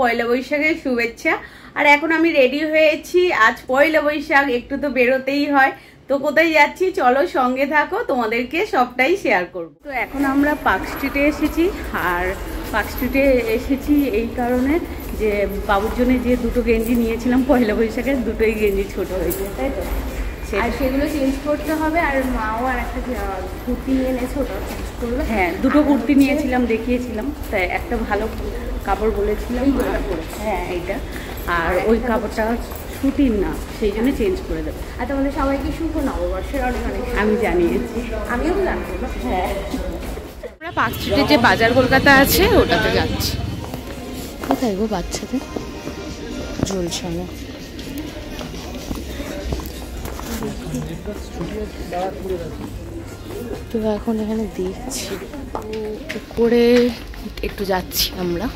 পয়লা বৈশাখের শুভেচ্ছা। আর এখন আমি রেডি হয়েছি, আজ পয়লা বৈশাখ, একটু তো বেরোতেই হয়। তো কোথায় যাচ্ছি চলো সঙ্গে থাকো, তোমাদেরকে সবটাই শেয়ার করব। তো এখন আমরা পার্ক স্ট্রিটে এসেছি, আর পার্ক স্ট্রিটে এসেছি এই কারণে যে বাবুর জন্য যে দুটো গেঞ্জি নিয়েছিলাম পয়লা বৈশাখের, দুটোই গেঞ্জি ছোট হয়েছে, তাই তো? আর সেগুলো চেঞ্জ করতে হবে। আর মাও আর একটা কুর্তি নিয়ে এনেছে, ওটাও চেঞ্জ করবে। হ্যাঁ, দুটো কুর্তি নিয়েছিলাম, দেখিয়েছিলাম, তাই একটা ভালো কাপড় বলেছিলাম। হ্যাঁ এইটা, আর ওই কাপড়টা সুতির না, সেই জন্য চেঞ্জ করে দেবো। আর তোমাদের সবাইকে শুভ নববর্ষের অনেক অনেক আমি জানিয়েছি, আমিও জানবো। হ্যাঁ, আমরা পার্ক স্ট্রিটে যে বাজার কলকাতা আছে ওটাতে যাচ্ছি। কোথায় গো বাচ্চাদের ঝুলছে না? তো এখন এখানে দেখছি উপরে একটু যাচ্ছি আমরা।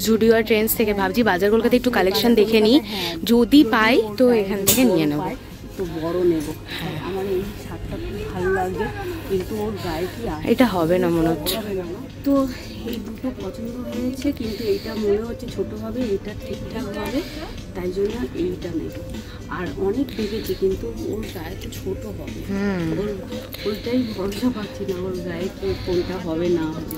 জুডিও আর ট্রেন্ডস থেকে ভাবছি বাজার কলকাতায় একটু কালেকশন দেখে নিই, যদি পাই তো এখান থেকে নিয়ে নেবো। তো বড় নেব, আমার এই শার্টটা খুব ভালো লাগে, কিন্তু ওর গায়ে কি এটা হবে না মনে হচ্ছে। তো এই দুটো পছন্দ হয়েছে, কিন্তু এইটা মনে হচ্ছে ছোট হবে, এইটা ঠিকঠাক হবে, তাই জন্য এইটা নেব। আর অনেক দেখেছি, কিন্তু ওর গায়ে তো ছোট হবে, ওইটাই ভরসা পাচ্ছি না ওর গায়ে কি কোনটা হবে না হবে।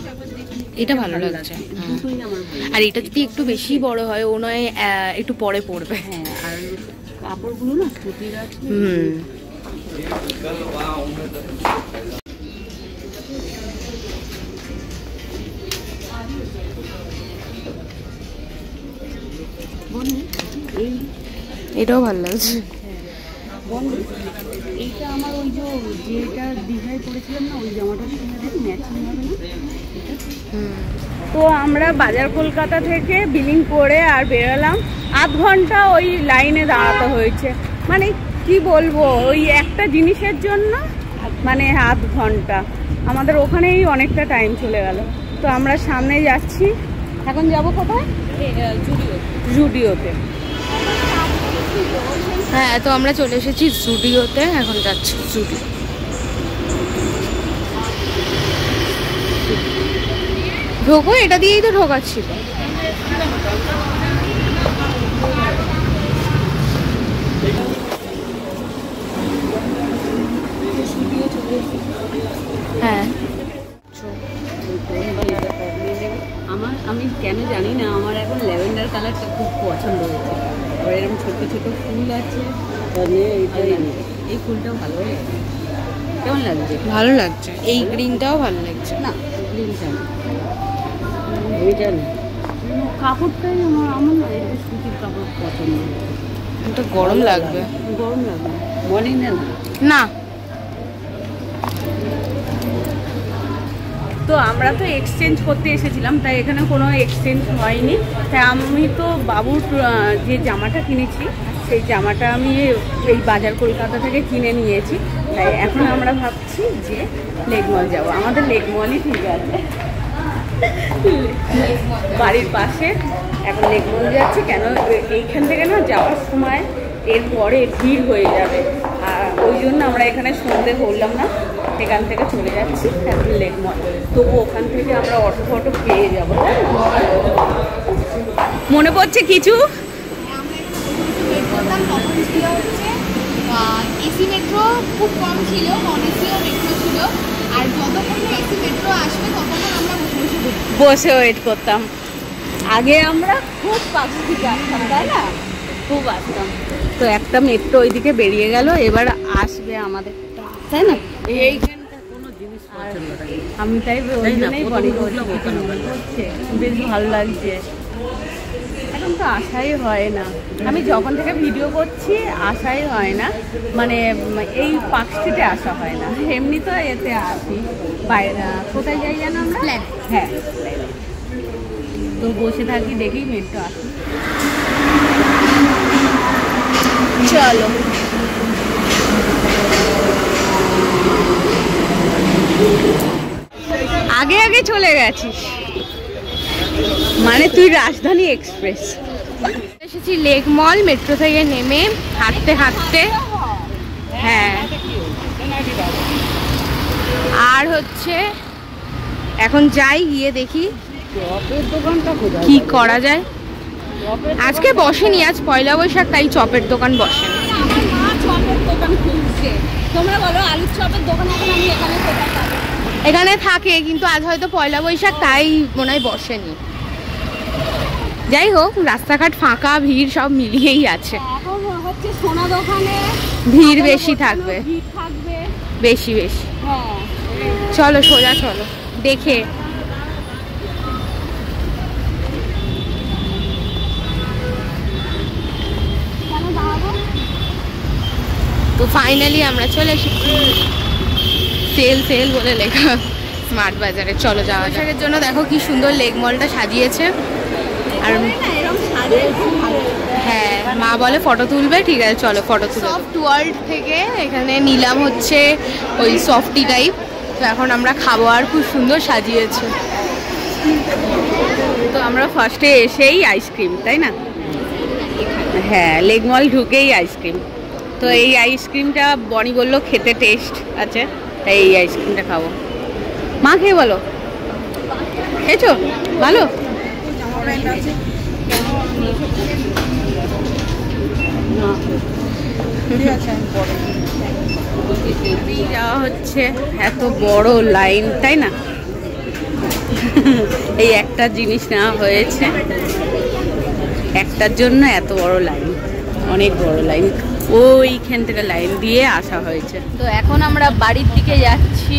এটা ভালো লাগছে, দুটোই আমার ভালো। আর এটা যদি একটু বেশি বড় হয়, ও নয় একটু পরে পড়বে। হ্যাঁ, আর কাপড়গুলো না সুতির আছে। এটাও ভালো লাগছে। এইটা আমার ওই যেটা দীঘায় পরেছিলাম না, ওই জামাটার সঙ্গে ম্যাচিং হবে না এটা। তো আমরা বাজার কলকাতা থেকে বিলিং করে আর বেরোলাম, আধ ঘন্টা ওই লাইনে দাঁড়াতে হয়েছে। মানে কি বলবো, ওই একটা জিনিসের জন্য মানে আধ ঘন্টা আমাদের ওখানেই অনেকটা টাইম চলে গেল। তো আমরা সামনে যাচ্ছি, এখন যাব কোথায়? জুডিওতে। হ্যাঁ, তো আমরা চলে এসেছি জুডিওতে, এখন যাচ্ছি জুডিও। ঢোকো, এটা দিয়েই তো ঢোকাচ্ছিল। হ্যাঁ, আমি কেন জানি না, আমার এখন ল্যাভেন্ডার কালারটা খুব পছন্দ হয়েছে। আবার এরকম ছোট ছোট ফুল আছে, এই ফুলটা ভালো লাগছে। কেমন লাগছে? ভালো লাগছে। এই গ্রিনটাও ভালো লাগছে। না, গ্রিনটা না, ওইটা না, কাপড়টাই আমার না এটা সুতির কাপড় পছন্দ। এটা গরম লাগবে, গরম লাগবে মনে না। তো আমরা তো এক্সচেঞ্জ করতে এসেছিলাম, তাই এখানে কোনো এক্সচেঞ্জ হয়নি। তাই আমি তো বাবুর যে জামাটা কিনেছি, সেই জামাটা আমি এই বাজার কলকাতা থেকে কিনে নিয়েছি। তাই এখন আমরা ভাবছি যে লেক মল যাবো। আমাদের লেক মলই ঠিক আছে, বাড়ির পাশে। এখন লেক মল যাচ্ছি, কেন এইখান থেকে না যাওয়ার সময় এরপরে ভিড় হয়ে যাবে, আর ওই জন্য আমরা এখানে সন্ধে করলাম না, এখান থেকে চলে যাচ্ছি এখন লেক মল। তবু ওখান থেকে আমরা অটো ফটো পেয়ে যাবো। মনে পড়ছে কিছু? এসি মেট্রো খুব কম ছিল, নন এসিও মেট্রো ছিল। আর যতক্ষণ এসি মেট্রো আসবে ততক্ষণ আমরা বসে ওয়েট করতাম। আগে আমরা খুব পাশে থেকে আসতাম, তাই না? খুব আসতাম। তো একটা মেট্রো ওইদিকে বেরিয়ে গেল, এবার আসবে আমাদের, তাই না? এইখানটা কোনো জিনিস আমি তাই ওই জন্যই বেশ ভালো লাগছে। এখন তো আশাই হয় না, আমি যখন থেকে ভিডিও করছি আশাই হয় না, মানে এই পার্ক স্ট্রিটে আসা হয় না। এমনি তো এতে আসি, বাইরে কোথায় যাই জানো আমরা? হ্যাঁ, তো বসে থাকি, দেখি মেট্রো আসি। চলো, আগে আগে চলে গেছিস মানে তুই রাজধানী এক্সপ্রেস। এসেছি লেক মল মেট্রো থেকে নেমে হাঁটতে হাঁটতে। হ্যাঁ, আর হচ্ছে এখন যাই, গিয়ে দেখি কি করা যায়। আজকে বসেনি, আজ পয়লা বৈশাখ, তাই চপের দোকান বসে। তোমরা বলো আলুর চপের দোকান এখন আমি এখানে থাকে, কিন্তু আজ হয়তো পয়লা বৈশাখ, তাই মনে হয় বসেনি। যাই হোক, রাস্তাঘাট ফাঁকা, ভিড় সব মিলিয়েই আছে। এখন হচ্ছে সোনা দোকানে ভিড় বেশি থাকবে, ভিড় থাকবে বেশি বেশি। হ্যাঁ, চলো সোজা চলো দেখে। কেন দাঁড়াবো? তো ফাইনালি আমরা চলে এসেছি সেল সেল বলে লেখা স্মার্ট বাজারে। চলো যাওয়া যাক। এর জন্য দেখো কি সুন্দর লেক মলটা সাজিয়েছে। আর হ্যাঁ, মা বলে ফটো তুলবে, ঠিক আছে চলো ফটো তুলে। সফট ওয়ার্ল্ড থেকে এখানে নিলাম হচ্ছে ওই সফটি টাইপ। তো এখন আমরা খাবো, আর খুব সুন্দর সাজিয়েছে। তো আমরা ফার্স্টে এসেই আইসক্রিম, তাই না? হ্যাঁ, লেক মল ঢুকেই আইসক্রিম। তো এই আইসক্রিমটা বনি বললো খেতে টেস্ট আছে, তাই এই আইসক্রিমটা খাবো। মা খেয়ে বলো, খেয়েছো? ভালো। যাওয়া হচ্ছে, এত বড় লাইন, তাই না? এই একটা জিনিস নেওয়া হয়েছে, একটার জন্য এত বড় লাইন, অনেক বড় লাইন। ওইখান থেকে লাইন দিয়ে আসা হয়েছে। তো এখন আমরা বাড়ির দিকে যাচ্ছি।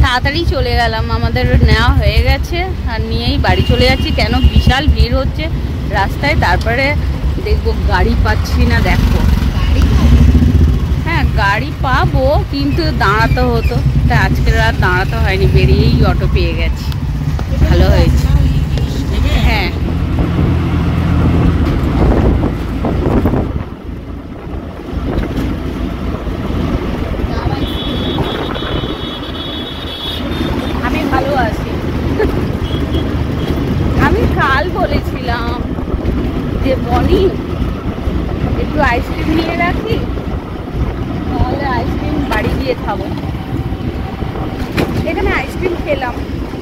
তাড়াতাড়ি চলে গেলাম, আমাদের নেওয়া হয়ে গেছে, আর নিয়েই বাড়ি চলে যাচ্ছি। কেন বিশাল ভিড় হচ্ছে রাস্তায়। তারপরে দেখবো গাড়ি পাচ্ছি না। দেখো, হ্যাঁ গাড়ি পাবো, কিন্তু দাঁড়াতে হতো, তাই আজকে রাত দাঁড়াতে হয়নি, বেরিয়েই অটো পেয়ে গেছি। ভালো হয়েছে। হ্যাঁ, আমি ভালো আছি। আমি কাল বলেছিলাম যে বনি একটু আইসক্রিম নিয়ে রাখি, তাহলে আইসক্রিম বাড়ি গিয়ে খাবো। এখানে আইসক্রিম খেলাম,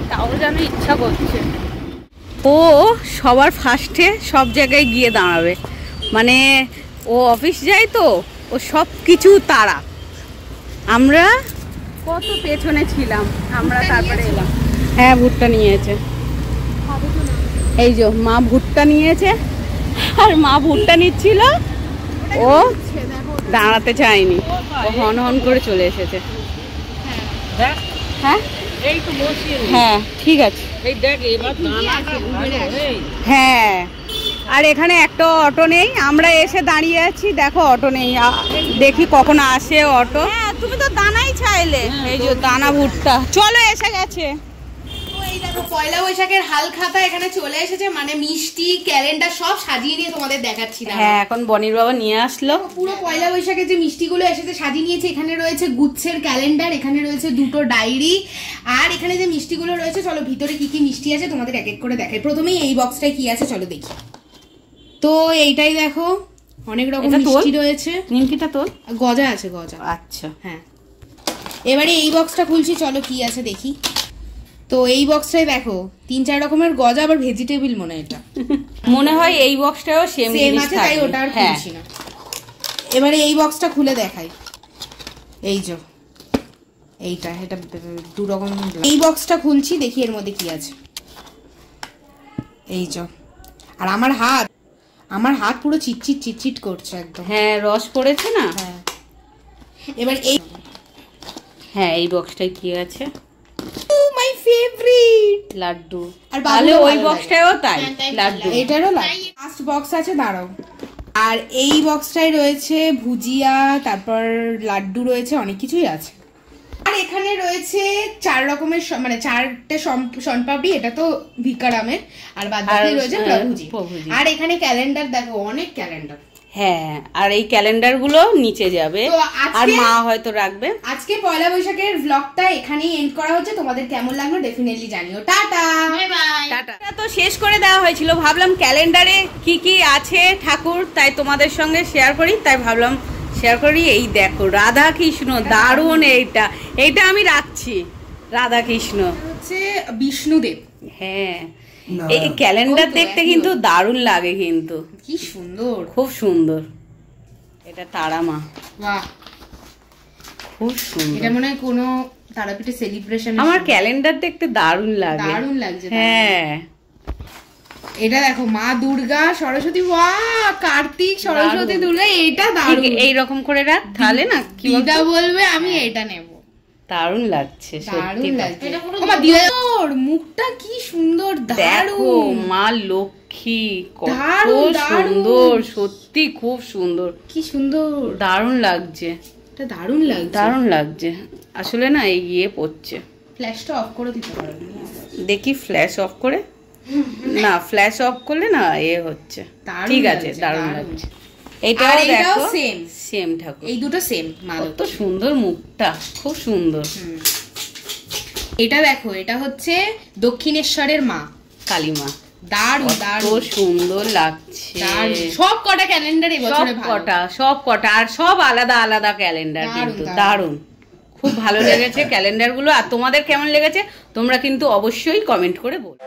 তাও যেন ইচ্ছা করছে। ও সবার ফার্স্টে সব জায়গায় গিয়ে দাঁড়াবে, মানে ও অফিস যায় তো, ও সব কিছু তাড়া। আমরা কত পেছনে ছিলাম, আমরা তারপরে এলাম। হ্যাঁ, ভুট্টা নিয়েছে। এই যে মা ভুট্টা নিয়েছে, আর মা ভুট্টা নিচ্ছিল, ও দাঁড়াতে চায়নি, ও হন হন করে চলে এসেছে। হ্যাঁ এই তো বসিয়ে নে। হ্যাঁ ঠিক আছে। এই দেখ এবার দানাটা ভালো এই। হ্যাঁ, আর এখানে একটা অটো নেই, আমরা এসে দাঁড়িয়ে আছি, দেখো অটো নেই। দেখি কখন আসে অটো। হ্যাঁ, তুমি তো দানাই চাইলে। এই যে দানা ভুট্টা, চলো এসে গেছে। এই দেখো পয়লা বৈশাখের হালখাতা এখানে চলে এসেছে, মানে মিষ্টি ক্যালেন্ডার সব সাজিয়ে নিয়ে তোমাদের দেখাচ্ছি না। হ্যাঁ, এখন বনির বাবা নিয়ে আসলো পুরো পয়লা বৈশাখের যে মিষ্টিগুলো এসেছে সাজিয়ে নিয়েছে। এখানে রয়েছে গুচ্ছের ক্যালেন্ডার, এখানে রয়েছে দুটো ডায়েরি, আর এখানে যে মিষ্টিগুলো রয়েছে, চলো ভিতরে কি কি মিষ্টি আছে তোমাদের এক এক করে দেখাই। প্রথমেই এই বক্সটায় কি আছে চলো দেখি। তো এইটাই দেখো, অনেক রকম মিষ্টি রয়েছে। নিমকিটা তোর গজা আছে, গজা। আচ্ছা, হ্যাঁ, এবারে এই বক্সটা খুলছি, চলো কি আছে দেখি। তো এই বক্সটাই দেখো 3-4 রকমের গজা, আবার ভেজিটেবল মনে এটা মনে হয়। এই বক্সটাও সেম আছে, তাই ওটা আর খুলছি না। এবারে এই বক্সটা খুলে দেখাই। এই যে এইটা, এটা 2 রকম। এই বক্সটা খুলছি, দেখি এর মধ্যে কি আছে। এই যে, আর আমার হাত পুরো চিটচিট চিটচিট করছে একদম। হ্যাঁ, রস পড়েছে না। হ্যাঁ, এবার এই, হ্যাঁ এই বক্সটায় কি আছে? My favourite laddu. আর তাহলে ওই বক্সটাও তাই লাড্ডু। এটারও লাস্ট বক্স আছে, দাঁড়াও। আর এই বক্সটায় রয়েছে ভুজিয়া, তারপর লাড্ডু রয়েছে, অনেক কিছুই আছে। আর এখানে রয়েছে 4 রকমের মানে 4টে শনপাপড়ি, এটা তো ভিকারামের, আর বাদ বাকি রয়েছে প্রভুজি। আর এখানে ক্যালেন্ডার দেখো, অনেক ক্যালেন্ডার। হ্যাঁ, আর এই ক্যালেন্ডার গুলো নিচে যাবে তো আজকে- আর মা হয়তো রাখবে। আজকে পয়লা বৈশাখের ব্লগটা এখানেই এন্ড করা হচ্ছে। তোমাদের কেমন লাগলো ডেফিনেটলি জানিও। Tata bye bye. টাটা। তো শেষ করে দেওয়া হয়েছিল, ভাবলাম ক্যালেন্ডারে কি কি আছে ঠাকুর তাই তোমাদের সঙ্গে শেয়ার করি, তাই ভাবলাম শেয়ার করি। এই দেখো রাধা কৃষ্ণ, দারুণ। এইটা আমি রাখছি, রাধা কৃষ্ণ হচ্ছে বিষ্ণুদেব। হ্যাঁ, এই ক্যালেন্ডার দেখতে কিন্তু দারুণ লাগে, কিন্তু কি সুন্দর, খুব সুন্দর। এটা তারা মা, বাহ খুব সুন্দর। এটা মনে হয় কোনো তারাপীঠে সেলিব্রেশন। আমার ক্যালেন্ডার দেখতে দারুণ লাগে, দারুণ লাগছে। হ্যাঁ। এটা দেখো মা দুর্গা সরস্বতী, বাহ কার্তিক সরস্বতী দুর্গা, এটা দারুণ। এইরকম করে রাখ, তাহলে না কি দিদা বলবে আমি এটা নেব। দারুণ লাগছে, সত্যি দারুণ তাই। লাগছে। ওমা দিদার মুখটা কি সুন্দর, দেখো দারুণ মা লক্ষ্মী কত দারুণ, দারুণ। সুন্দর, সত্যি খুব সুন্দর, কি সুন্দর, দারুণ লাগছে, এটা দারুণ লাগছে। দারুণ লাগছে। আসলে না এই ইয়ে পড়ছে, ফ্ল্যাশটা অফ করে দিতে পারো। দেখি ফ্ল্যাশ অফ করে, না ফ্ল্যাশ অফ করলে না এ হচ্ছে। দারুণ ঠিক আছে, লাগছে, দারুণ দারুণ। লাগছে। আর এটাও এটাও দেখো সেম সেম ঠাকুর, এই দুটো সেম কত সুন্দর মুখটা, খুব সুন্দর। এটা দেখো, এটা হচ্ছে দক্ষিণেশ্বরের মা কালিমা, দারুণ কত দারুণ সুন্দর লাগছে। দারুণ। সব কটা ক্যালেন্ডার সব এবছরে ভালো। কটা আর সব আলাদা আলাদা ক্যালেন্ডার, দারুণ, কিন্তু দারুণ। দারুণ, খুব ভালো লেগেছে ক্যালেন্ডার গুলো। আর তোমাদের কেমন লেগেছে তোমরা কিন্তু অবশ্যই কমেন্ট করে বলো।